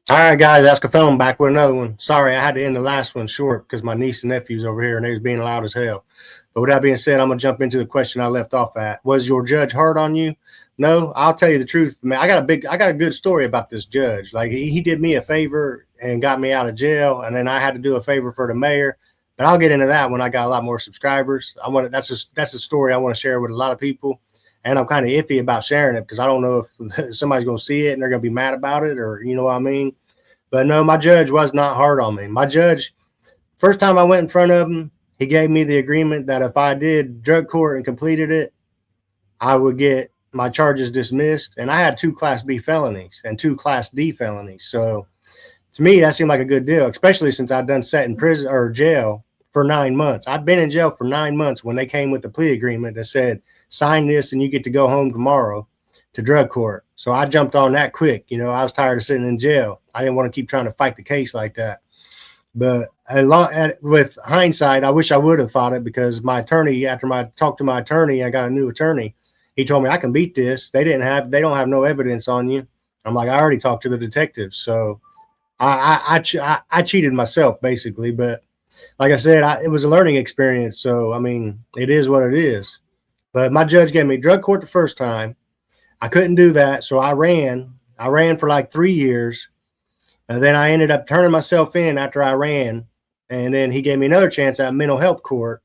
All right, guys, Ask a Felon back with another one. Sorry, I had to end the last one short because my niece and nephews over here and they was being loud as hell. But with that being said, I'm gonna jump into the question I left off at. Was your judge hard on you? No, I'll tell you the truth, man. I got a good story about this judge. Like he did me a favor and got me out of jail, and then I had to do a favor for the mayor. But I'll get into that when I got a lot more subscribers. That's a story I want to share with a lot of people, and I'm kind of iffy about sharing it because I don't know if somebody's gonna see it and they're gonna be mad about it, or you know what I mean. But no, my judge was not hard on me. My judge, first time I went in front of him, he gave me the agreement that if I did drug court and completed it, I would get my charges dismissed. And I had 2 Class B felonies and 2 Class D felonies. So to me, that seemed like a good deal, especially since I'd done sat in prison or jail for 9 months. I'd been in jail for 9 months when they came with the plea agreement that said, sign this and you get to go home tomorrow to drug court. So I jumped on that quick. You know, I was tired of sitting in jail. I didn't want to keep trying to fight the case like that. But with hindsight, I wish I would have fought it because my attorney, after I talked to my attorney, I got a new attorney. He told me I can beat this. They don't have no evidence on you. I'm like, I already talked to the detectives. So I cheated myself basically. But like I said, it was a learning experience. So, I mean, it is what it is. But my judge gave me drug court the first time. I couldn't do that, so I ran. I ran for like 3 years, and then I ended up turning myself in after I ran. And then he gave me another chance at mental health court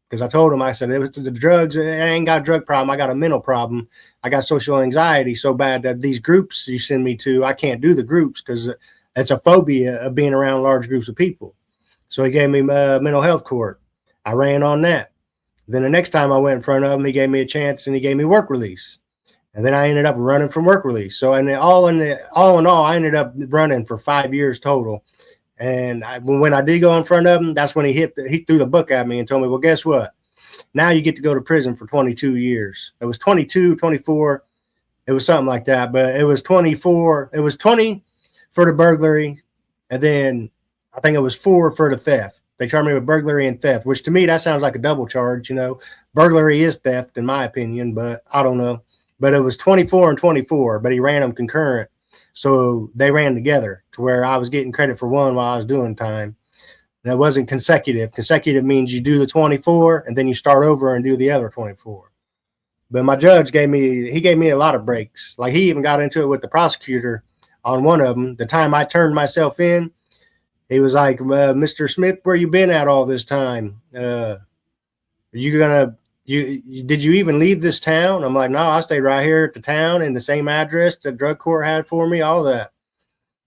because I told him, I said, it was the drugs. I ain't got a drug problem. I got a mental problem. I got social anxiety so bad that these groups you send me to, I can't do the groups because it's a phobia of being around large groups of people. So he gave me mental health court. I ran on that. Then the next time I went in front of him, he gave me a chance and he gave me work release. And then I ended up running from work release. So, and all in all, I ended up running for 5 years total. And when I did go in front of him, that's when he threw the book at me and told me, well, guess what? Now you get to go to prison for 22 years. It was 22, 24. It was something like that. But it was 24. It was 20 for the burglary. And then I think it was 4 for the theft. They charged me with burglary and theft, which to me, that sounds like a double charge. You know, burglary is theft in my opinion, but I don't know. But it was 24 and 24, but he ran them concurrent. So they ran together to where I was getting credit for one while I was doing time. And it wasn't consecutive. Consecutive means you do the 24 and then you start over and do the other 24. But my judge gave me a lot of breaks. Like he even got into it with the prosecutor on one of them. The time I turned myself in, he was like, Mr. Smith, where you been at all this time? Did you even leave this town? I'm like, no, I stayed right here at the town in the same address the drug court had for me, all that.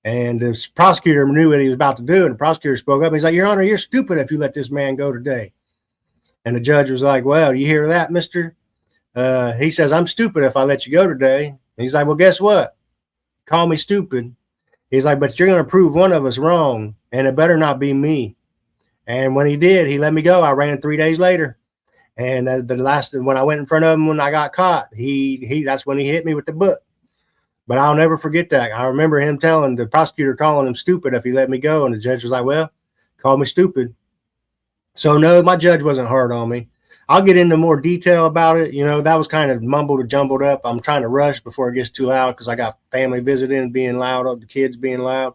And the prosecutor knew what he was about to do, and the prosecutor spoke up. He's like, Your Honor, you're stupid if you let this man go today. And the judge was like, well, you hear that, mister? He says, I'm stupid if I let you go today. And he's like, well, guess what? Call me stupid. He's like, but you're going to prove one of us wrong, and it better not be me. And when he did, he let me go. I ran 3 days later. And when I went in front of him, when I got caught, that's when he hit me with the book. But I'll never forget that. I remember him telling the prosecutor, calling him stupid if he let me go. And the judge was like, well, call me stupid. So no, my judge wasn't hard on me. I'll get into more detail about it. You know, that was kind of mumbled or jumbled up. I'm trying to rush before it gets too loud because I got family visiting, being loud, the kids being loud.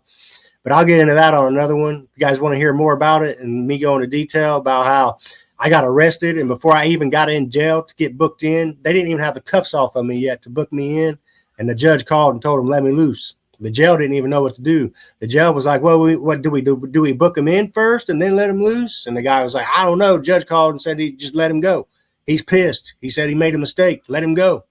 But I'll get into that on another one. If you guys want to hear more about it and me go into detail about how I got arrested, and before I even got in jail to get booked in, they didn't even have the cuffs off of me yet to book me in. And the judge called and told him, let me loose. The jail didn't even know what to do. The jail was like, well, what do we do? Do we book him in first and then let him loose? And the guy was like, I don't know. The judge called and said he just let him go. He's pissed. He said he made a mistake. Let him go.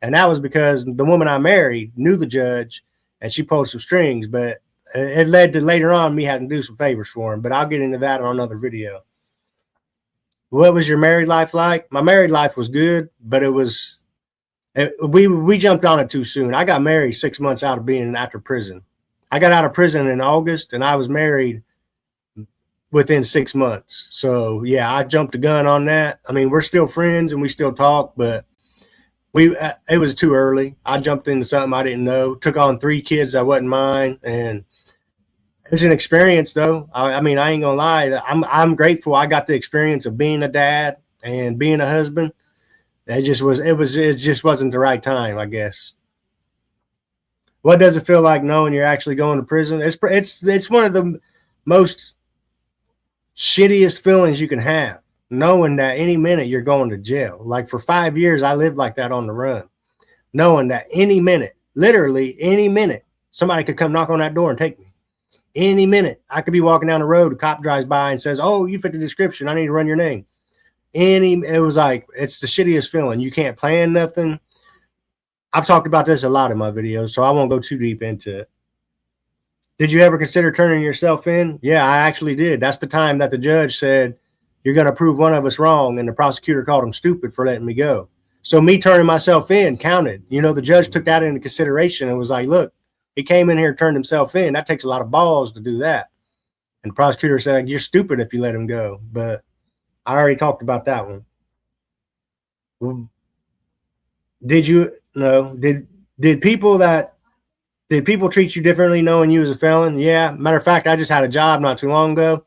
And that was because the woman I married knew the judge and she pulled some strings. But it led to later on me having to do some favors for him. But I'll get into that on another video. What was your married life like? My married life was good, but we jumped on it too soon. I got married 6 months out of being after prison. I got out of prison in August, and I was married within 6 months. So yeah, I jumped the gun on that. I mean, we're still friends and we still talk, but it was too early. I jumped into something I didn't know. Took on 3 kids that wasn't mine, and it's an experience though. I mean, I ain't gonna lie. I'm grateful I got the experience of being a dad and being a husband. It just wasn't the right time, I guess. What does it feel like knowing you're actually going to prison? It's one of the most shittiest feelings you can have, knowing that any minute you're going to jail. Like for 5 years, I lived like that on the run, knowing that any minute, literally any minute, somebody could come knock on that door and take me. Any minute, I could be walking down the road, a cop drives by and says, "Oh, you fit the description. I need to run your name." It was like, it's the shittiest feeling. You can't plan nothing. I've talked about this a lot in my videos, so I won't go too deep into it. Did you ever consider turning yourself in? Yeah, I actually did. That's the time that the judge said, "You're going to prove one of us wrong," and the prosecutor called him stupid for letting me go. So me turning myself in counted. The judge took that into consideration and was like, "Look, he came in here and turned himself in. That takes a lot of balls to do that." And the prosecutor said, "You're stupid if you let him go." But I already talked about that one. Did you know? Did people treat you differently knowing you was a felon? Yeah. Matter of fact, I just had a job not too long ago,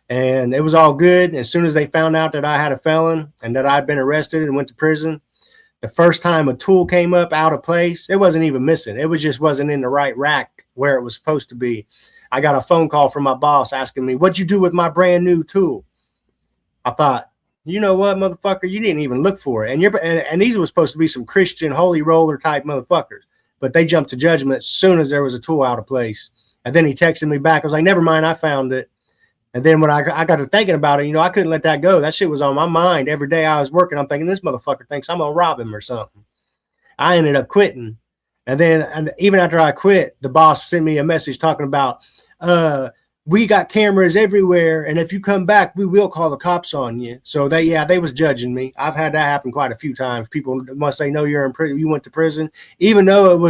and it was all good. As soon as they found out that I had a felon and that I'd been arrested and went to prison, the first time a tool came up out of place, it wasn't even missing. It was just wasn't in the right rack where it was supposed to be. I got a phone call from my boss asking me, "What'd you do with my brand new tool?" I thought, you know what, motherfucker, you didn't even look for it. And these were supposed to be some Christian holy roller type motherfuckers, but they jumped to judgment as soon as there was a tool out of place. And then he texted me back. I was like, "Never mind, I found it." And then when I got to thinking about it, I couldn't let that go. That shit was on my mind every day I was working. I'm thinking, this motherfucker thinks I'm gonna rob him or something. I ended up quitting. And even after I quit, the boss sent me a message talking about, "We got cameras everywhere, and if you come back, we will call the cops on you." So they was judging me. I've had that happen quite a few times. People must say, "No, you're in prison. You went to prison," even though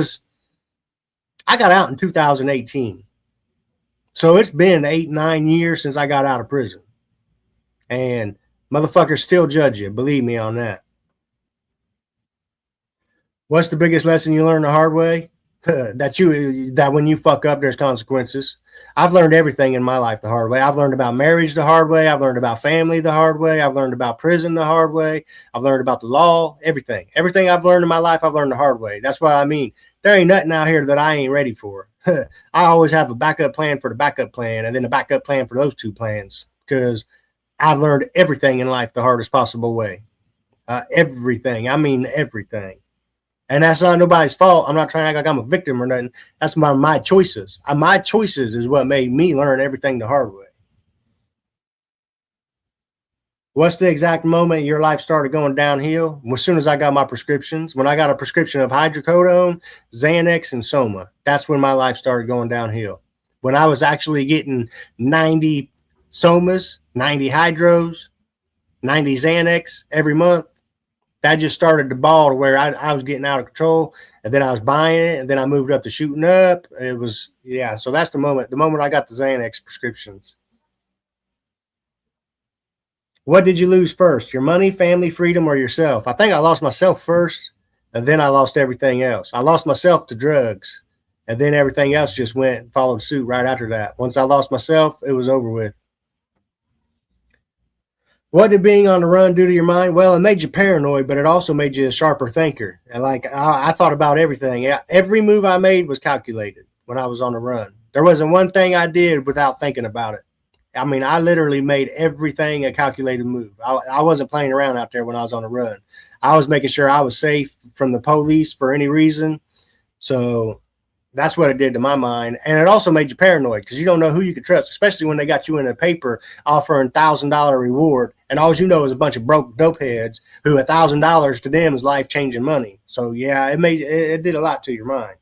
I got out in 2018. So it's been 8-9 years since I got out of prison, and motherfuckers still judge you. Believe me on that. What's the biggest lesson you learned the hard way? That when you fuck up, there's consequences. I've learned everything in my life the hard way. I've learned about marriage the hard way. I've learned about family the hard way. I've learned about prison the hard way. I've learned about the law, everything. Everything I've learned in my life, I've learned the hard way. That's what I mean. There ain't nothing out here that I ain't ready for. I always have a backup plan for the backup plan, and then a backup plan for those two plans, because I've learned everything in life the hardest possible way. Everything. I mean, everything. And that's not nobody's fault. I'm not trying to act like I'm a victim or nothing. That's my choices. My choices is what made me learn everything the hard way. What's the exact moment your life started going downhill? As soon as I got my prescriptions. When I got a prescription of hydrocodone, Xanax, and Soma, that's when my life started going downhill. When I was actually getting 90 Somas, 90 hydros, 90 Xanax every month, that just started the ball to where I was getting out of control, and then I was buying it, and then I moved up to shooting up. It was, yeah. So that's the moment I got the Xanax prescriptions. What did you lose first? Your money, family, freedom, or yourself? I think I lost myself first, and then I lost everything else. I lost myself to drugs, and then everything else just followed suit right after that. Once I lost myself, it was over with. What did being on the run do to your mind? Well, it made you paranoid, but it also made you a sharper thinker. And I thought about everything. Every move I made was calculated when I was on the run. There wasn't one thing I did without thinking about it. I mean, I literally made everything a calculated move. I wasn't playing around out there when I was on the run. I was making sure I was safe from the police for any reason. So that's what it did to my mind. And it also made you paranoid because you don't know who you could trust, especially when they got you in a paper offering $1,000 reward. And all you know is a bunch of broke dope heads who $1,000 to them is life-changing money. So yeah, it did a lot to your mind.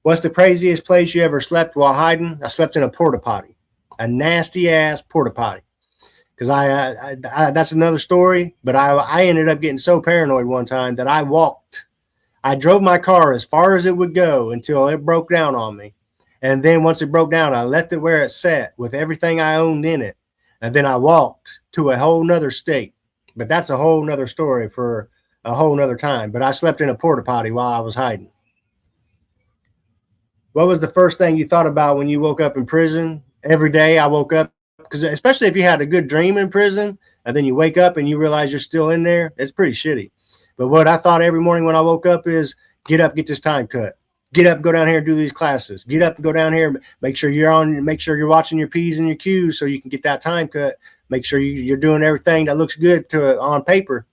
What's the craziest place you ever slept while hiding? I slept in a porta potty, a nasty ass porta potty. Because I that's another story. But I ended up getting so paranoid one time that I drove my car as far as it would go until it broke down on me. And then once it broke down, I left it where it sat with everything I owned in it. And then I walked to a whole nother state. But that's a whole nother story for a whole nother time. But I slept in a porta potty while I was hiding. What was the first thing you thought about when you woke up in prison? Every day I woke up, because especially if you had a good dream in prison and then you wake up and you realize you're still in there, it's pretty shitty. But what I thought every morning when I woke up is, get up, get this time cut. Get up, go down here and do these classes. Get up and go down here. Make sure you're watching your P's and your Q's so you can get that time cut. Make sure you're doing everything that looks good on paper.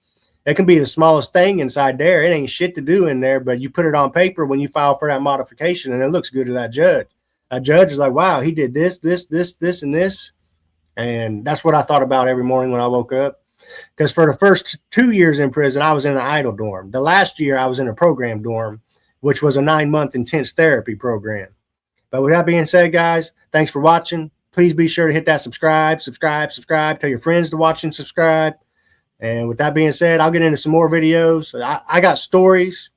It can be the smallest thing inside there. It ain't shit to do in there, but you put it on paper when you file for that modification, and it looks good to that judge. A judge is like, wow, he did this, and this. And that's what I thought about every morning when I woke up. Because for the first 2 years in prison, I was in an idle dorm. The last year, I was in a program dorm, which was a 9-month intense therapy program. But with that being said, guys, thanks for watching. Please be sure to hit that subscribe. Tell your friends to watch and subscribe. And with that being said, I'll get into some more videos. I got stories.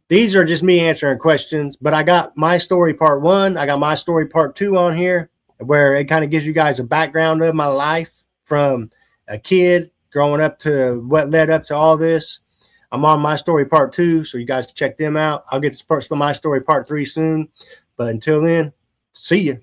These are just me answering questions, but I got my story part 1. I got my story part 2 on here, where it kind of gives you guys a background of my life from a kid growing up to what led up to all this. I'm on my story part 2, so you guys can check them out. I'll get to my story part 3 soon. But until then, see you.